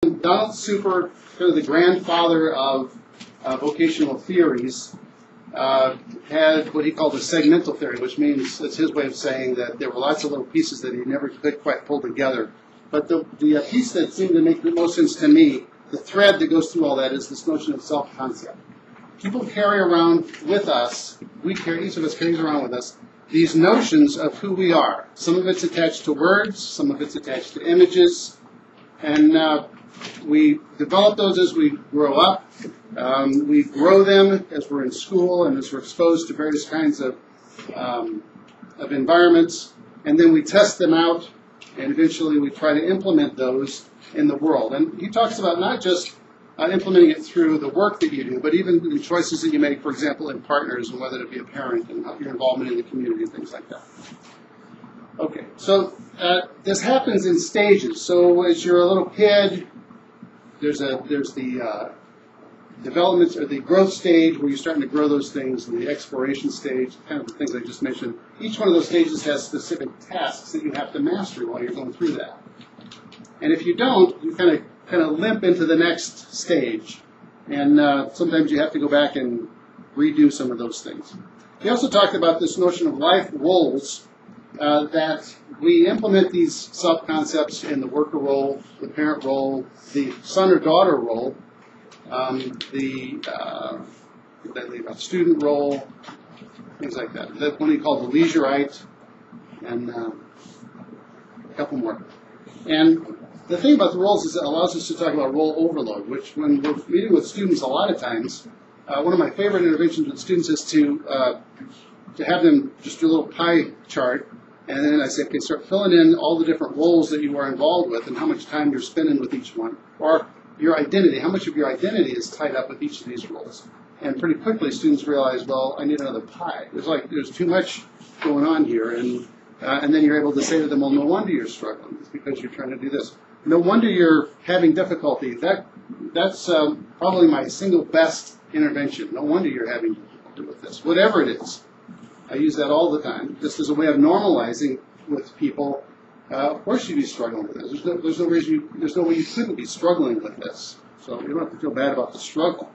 Donald Super, kind of the grandfather of vocational theories, had what he called a segmental theory, which means it's his way of saying that there were lots of little pieces that he never could quite pull together. But the piece that seemed to make the most sense to me, the thread that goes through all that, is this notion of self-concept. People carry around with us, each of us carries around with us, these notions of who we are. Some of it's attached to words, some of it's attached to images, and we develop those as we grow up. We grow them as we're in school and as we're exposed to various kinds of environments, and then we test them out, and eventually we try to implement those in the world. And he talks about not just implementing it through the work that you do, but even the choices that you make, for example, in partners, and whether to be a parent, and your involvement in the community, and things like that. Okay, so this happens in stages. So as you're a little kid, there's the development or the growth stage where you're starting to grow those things, and the exploration stage, kind of the things I just mentioned. Each one of those stages has specific tasks that you have to master while you're going through that. And if you don't, you kind of limp into the next stage, and sometimes you have to go back and redo some of those things. He also talked about this notion of life roles, that we implement these self-concepts in the worker role, the parent role, the son or daughter role, the student role, things like that. That one he called the leisurite, and a couple more. And the thing about the roles is it allows us to talk about role overload, which when we're meeting with students a lot of times, one of my favorite interventions with students is to have them just do a little pie chart, and then I say, okay, start filling in all the different roles that you are involved with and how much time you're spending with each one, or your identity, how much of your identity is tied up with each of these roles. And pretty quickly students realize, well, I need another pie. There's too much going on here, and then you're able to say to them, well, no wonder you're struggling. It's because you're trying to do this. No wonder you're having difficulty. That's probably my single best intervention. No wonder you're having difficulty with this, whatever it is. I use that all the time, just as a way of normalizing with people. Of course you'd be struggling with this. There's no way you couldn't be struggling with this. So you don't have to feel bad about the struggle.